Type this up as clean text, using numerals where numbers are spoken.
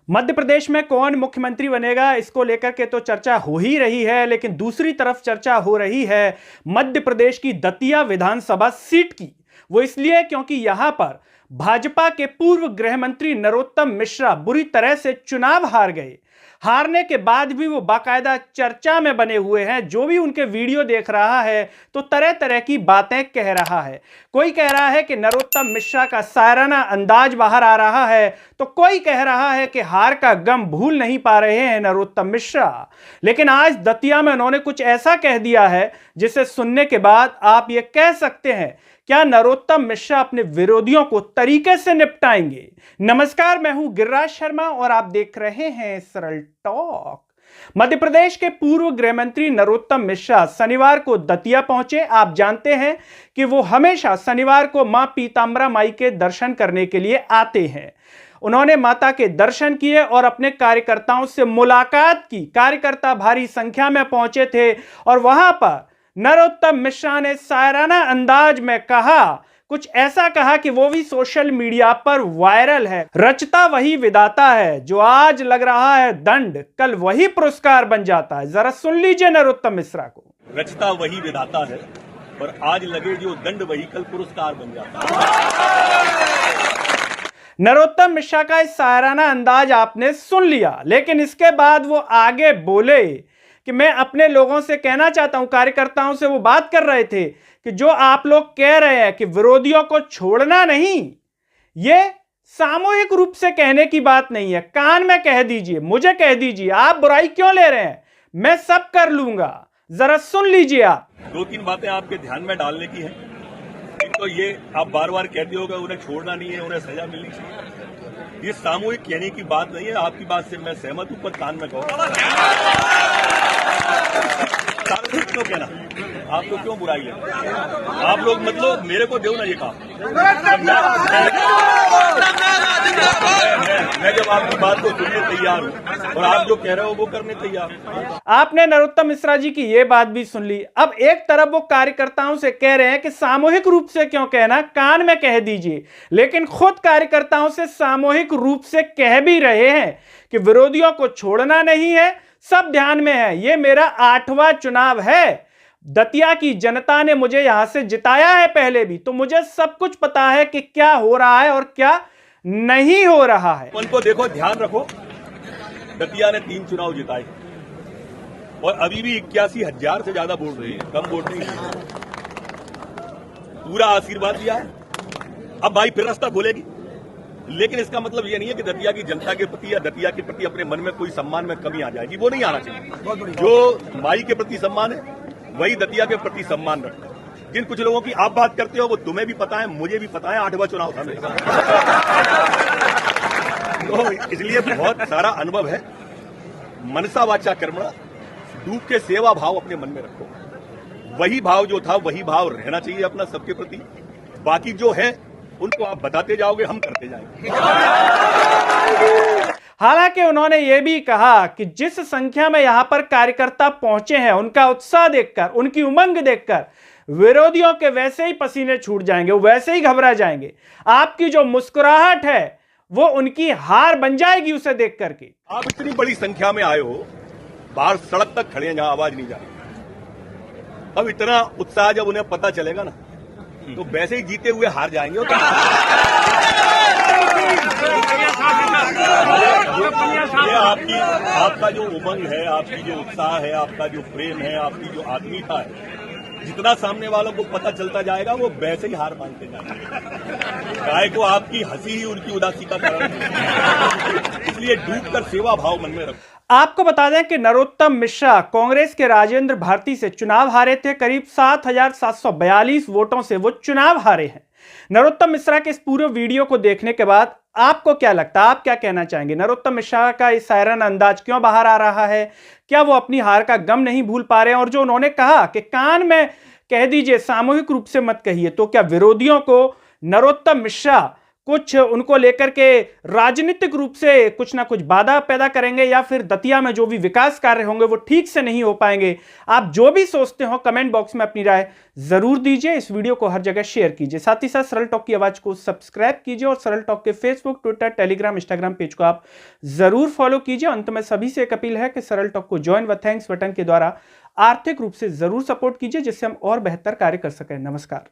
मध्य प्रदेश में कौन मुख्यमंत्री बनेगा, इसको लेकर के तो चर्चा हो ही रही है, लेकिन दूसरी तरफ चर्चा हो रही है मध्य प्रदेश की दतिया विधानसभा सीट की। वो इसलिए क्योंकि यहां पर भाजपा के पूर्व गृह मंत्री नरोत्तम मिश्रा बुरी तरह से चुनाव हार गए। हारने के बाद भी वो बाकायदा चर्चा में बने हुए हैं। जो भी उनके वीडियो देख रहा है तो तरह तरह की बातें कह रहा है। कोई कह रहा है कि नरोत्तम मिश्रा का शायराना अंदाज बाहर आ रहा है, तो कोई कह रहा है कि हार का गम भूल नहीं पा रहे हैं नरोत्तम मिश्रा। लेकिन आज दतिया में उन्होंने कुछ ऐसा कह दिया है जिसे सुनने के बाद आप ये कह सकते हैं, क्या नरोत्तम मिश्रा अपने विरोधियों को तरीके से निपटाएंगे? नमस्कार, मैं हूं गिरिराज शर्मा और आप देख रहे हैं सरल टॉक। मध्य प्रदेश के पूर्व गृह मंत्री नरोत्तम मिश्रा शनिवार को दतिया पहुंचे। आप जानते हैं कि वो हमेशा शनिवार को मां पीतांबरा माई के दर्शन करने के लिए आते हैं। उन्होंने माता के दर्शन किए और अपने कार्यकर्ताओं से मुलाकात की। कार्यकर्ता भारी संख्या में पहुंचे थे और वहां पर नरोत्तम मिश्रा ने शायराना अंदाज में कुछ ऐसा कहा कि वो भी सोशल मीडिया पर वायरल है। रचता वही विधाता है, जो आज लग रहा है दंड, कल वही पुरस्कार बन जाता है। जरा सुन लीजिए नरोत्तम मिश्रा को। रचता वही विधाता है, पर आज लगे जो दंड वही कल पुरस्कार बन जाता है। नरोत्तम मिश्रा का इस शायराना अंदाज आपने सुन लिया, लेकिन इसके बाद वो आगे बोले कि मैं अपने लोगों से कहना चाहता हूं, कार्यकर्ताओं से वो बात कर रहे थे कि जो आप लोग कह रहे हैं कि विरोधियों को छोड़ना नहीं, ये सामूहिक रूप से कहने की बात नहीं है। कान में कह दीजिए, मुझे कह दीजिए, आप बुराई क्यों ले रहे हैं? मैं सब कर लूंगा। जरा सुन लीजिए आप। दो तीन बातें आपके ध्यान में डालने की है। एक तो ये आप बार बार कहते हो कि उन्हें छोड़ना नहीं है, उन्हें सजा मिलनी चाहिए। ये सामूहिक कहने की बात नहीं है। आपकी बात से मैं सहमत हूं, पर कान में कहो क्यों कहना? आपको क्यों बुराई है? आप लोग मतलब मेरे को दो ना ये काम। मैं जब आपकी बात को सुनने तैयार हूं और आप जो कह रहे हो वो करने तैयार हूं। आपने नरोत्तम मिश्रा जी की ये बात भी सुन ली। अब एक तरफ वो कार्यकर्ताओं से कह रहे हैं कि सामूहिक रूप से क्यों कहना, कान में कह दीजिए, लेकिन खुद कार्यकर्ताओं से सामूहिक रूप से कह भी रहे हैं कि विरोधियों को छोड़ना नहीं है, सब ध्यान में है। ये मेरा 8वां चुनाव है। दतिया की जनता ने मुझे यहां से जिताया है पहले भी, तो मुझे सब कुछ पता है कि क्या हो रहा है और क्या नहीं हो रहा है। उनको देखो, ध्यान रखो, दतिया ने 3 चुनाव जिताए और अभी भी 81,000 से ज्यादा वोट रही है, कम वोट नहीं है। पूरा आशीर्वाद दिया है। अब भाई फिर रास्ता बोलेगी, लेकिन इसका मतलब ये नहीं है कि दतिया की जनता के प्रति या दतिया के प्रति अपने मन में कोई सम्मान में कमी आ जाएगी। वो नहीं आना चाहिए। जो माई के प्रति सम्मान है वही दतिया के प्रति सम्मान रखते हैं। जिन कुछ लोगों की आप बात करते हो वो तुम्हें भी पता है, मुझे भी पता है। 8वां चुनाव था मेरा, तो इसलिए बहुत सारा अनुभव है। मनसा वाचा कर्मणा, डूब के सेवा भाव अपने मन में रखो। वही भाव जो था वही भाव रहना चाहिए अपना सबके प्रति। बाकी जो है उनको आप बताते जाओगे, हम करते जाएंगे। हालांकि उन्होंने यह भी कहा कि जिस संख्या में यहां पर कार्यकर्ता पहुंचे हैं, उनका उत्साह देखकर, उनकी उमंग देखकर विरोधियों के वैसे ही पसीने छूट जाएंगे, वो वैसे ही घबरा जाएंगे। आपकी जो मुस्कुराहट है वो उनकी हार बन जाएगी उसे देख करके। आप इतनी बड़ी संख्या में आए हो, बाहर सड़क तक खड़े हैं जहां आवाज नहीं जा रही। अब इतना उत्साह जब उन्हें पता चलेगा ना, तो वैसे ही जीते हुए हार जाएंगे। ये आपका जो उमंग है, आपकी जो उत्साह है, आपका जो प्रेम है, आपकी जो आत्मीयता है, जितना सामने वालों को पता चलता जाएगा वो वैसे ही हार मानते जाएंगे। गाय को आपकी हंसी ही उनकी उदासी का कारण है। इसलिए डूबकर सेवा भाव मन में रखो। आपको बता दें कि नरोत्तम मिश्रा कांग्रेस के राजेंद्र भारती से चुनाव हारे थे। करीब 7,742 वोटों से वो चुनाव हारे हैं। नरोत्तम मिश्रा के इस पूरे वीडियो को देखने के बाद आपको क्या लगता है, आप क्या कहना चाहेंगे? नरोत्तम मिश्रा का इस शायराना अंदाज क्यों बाहर आ रहा है? क्या वो अपनी हार का गम नहीं भूल पा रहे हैं? और जो उन्होंने कहा कि कान में कह दीजिए, सामूहिक रूप से मत कहिए, तो क्या विरोधियों को नरोत्तम मिश्रा कुछ उनको लेकर के राजनीतिक रूप से कुछ ना कुछ बाधा पैदा करेंगे, या फिर दतिया में जो भी विकास कार्य होंगे वो ठीक से नहीं हो पाएंगे। आप जो भी सोचते हो कमेंट बॉक्स में अपनी राय जरूर दीजिए। इस वीडियो को हर जगह शेयर कीजिए। साथ ही साथ सरल टॉक की आवाज को सब्सक्राइब कीजिए और सरल टॉक के Facebook, Twitter, Telegram, Instagram page को आप जरूर फॉलो कीजिए। अंत में सभी से एक अपील है कि सरल टॉक को ज्वाइन व थैंक्स बटन के द्वारा आर्थिक रूप से जरूर सपोर्ट कीजिए, जिससे हम और बेहतर कार्य कर सकें। नमस्कार।